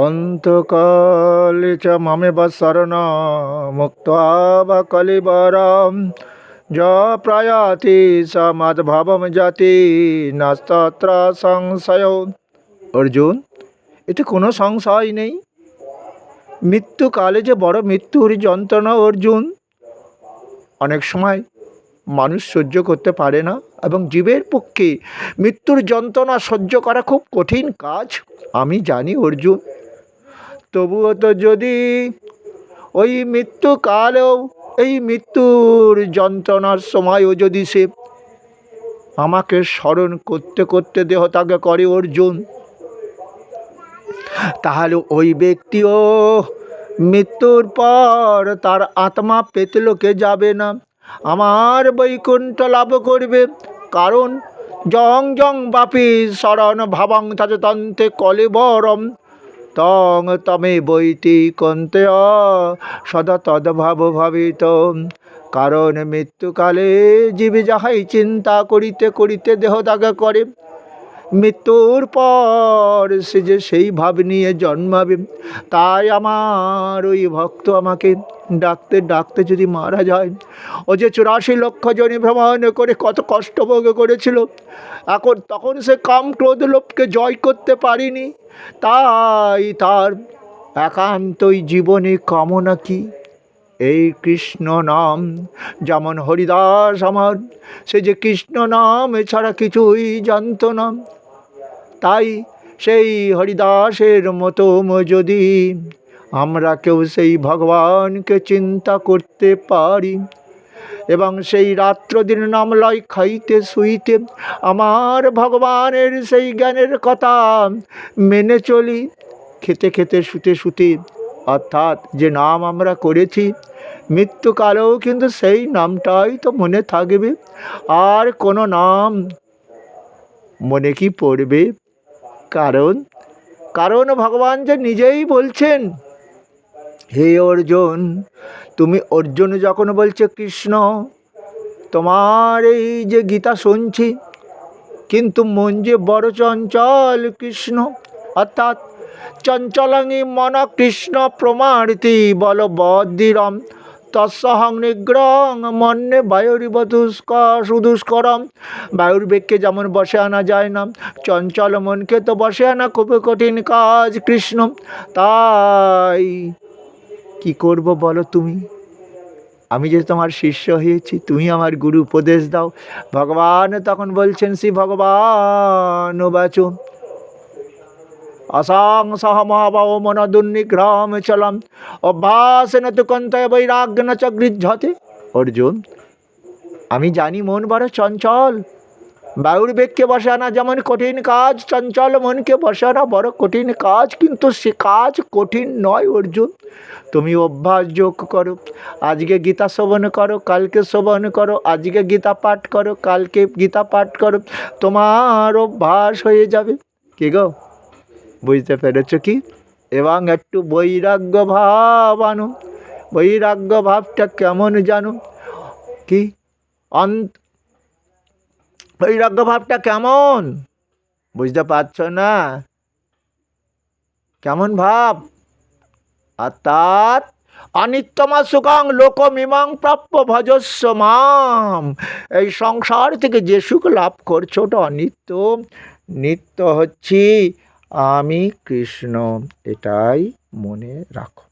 অন্তকালে চ মামেব শরণমুক্ত্বা বা কলিবরম য প্রয়াতি স মদ্ভবম জাতি নাস্তত্র সংশয়। অর্জুন, এতে কোনো সংশয় নেই, মৃত্যুকালে যে বড় মৃত্যুর যন্ত্রণা অর্জুন, অনেক সময় মানুষ সহ্য করতে পারে না, এবং জীবের পক্ষে মৃত্যুর যন্ত্রণা সহ্য করা খুব কঠিন কাজ, আমি জানি অর্জুন। তবুও তো যদি ওই মৃত্যুকালেও এই মৃত্যুর যন্ত্রণার সময়ও যদি সে আমাকে স্মরণ করতে করতে দেহত্যাগ করে অর্জুন, তাহলে ওই ব্যক্তিও মৃত্যুর পর তার আত্মা পেতলোকে যাবে না, আমার বৈকুণ্ঠ লাভ করবে। কারণ জং জং বাপি শরণ ভাবং তন্তে কলিবরম তং তমে বৈতি কন্তে সদা তদ্ভাব ভাবিত। কারণ মৃত্যুকালে জীবে যাহাই চিন্তা করিতে করিতে দেহত্যাগ করে, মৃত্যুর পর সে যে সেই ভাব নিয়ে জন্মাবে। তাই আমার ওই ভক্ত আমাকে ডাকতে ডাকতে যদি মারা যায়, ও যে 84 লক্ষ জনে ভ্রমণ করে কত কষ্ট ভোগ করেছিল, এখন তখন সে কাম ক্রোধ লোভকে জয় করতে পারিনি, তাই তার একান্তই জীবনে কামনা কি? এই কৃষ্ণ নাম। যেমন হরিদাস আমার, সে যে কৃষ্ণ নাম এছাড়া কিছুই জানত না। তাই সেই হরিদাসের মতো যদি আমরা কেউ সেই ভগবানকে চিন্তা করতে পারি, এবং সেই রাত্রদিন নাম লয় খাইতে শুইতে আমার ভগবানের সেই জ্ঞানের কথা মেনে চলি, খেতে খেতে শুতে শুতে, অর্থাৎ যে নাম আমরা করেছি, মৃত্যুকালেও কিন্তু সেই নামটাই তো মনে থাকবে। আর কোনো নাম মনে কি পড়বে? কারণ ভগবান যে নিজেই বলছেন, হে অর্জুন, তুমি অর্জুন যখন বলছে কৃষ্ণ, তোমার এই যে গীতা শুনছি, কিন্তু মন যে বড় চঞ্চল কৃষ্ণ, অর্থাৎ চঞ্চলাঙ্গি মন কৃষ্ণ প্রমাণিতি বলবদ্ধিরম তৎসহং নিগ্রহ মন্যে বায়ুরিব সুদুষ্করম। বায়ুর বেগকে যেমন বসে আনা যায় না, চঞ্চল মনকে তো বসে আনা খুবই কঠিন কাজ কৃষ্ণ। তাই কি করব বলো তুমি? আমি যে তোমার শিষ্য হয়েছি, তুমি আমার গুরু, উপদেশ দাও। ভগবান তখন বলছেন, শ্রী ভগবান বাচ অসাং সহ মহাবাহ মন দুর্নিগ্রহম চলম অভ্যাসেন তু কন্তয় বৈরাগ্য ন চ গৃহ্যতে। অর্জুন, আমি জানি মন বড় চঞ্চল, বায়ুর বেগকে বসে আনা যেমন কঠিন কাজ, চঞ্চল মনকে বসে আনা বড় কঠিন কাজ, কিন্তু সে কাজ কঠিন নয় অর্জুন। তুমি অভ্যাস যোগ করো, আজকে গীতা শ্রবণ করো, কালকে শ্রবণ করো, আজকে গীতা পাঠ করো, কালকে গীতা পাঠ করো, তোমার অভ্যাস হয়ে যাবে। কি গো, বুঝতে পেরেছ কি? এবং একটু বৈরাগ্য ভাব আনো। বৈরাগ্য ভাবটা কেমন জানো? কি বৈরাগ্য ভাবটা কেমন বুঝতে পারছ না? কেমন ভাব? অর্থাৎ অনিত্যমা সুখং লোকমিমাং প্রাপ্য ভজস্ব মাম। এই সংসার থেকে যে সুখ লাভ করছো ওটা অনিত্য, নিত্য হচ্ছি আমি কৃষ্ণ, এটাই মনে রাখো।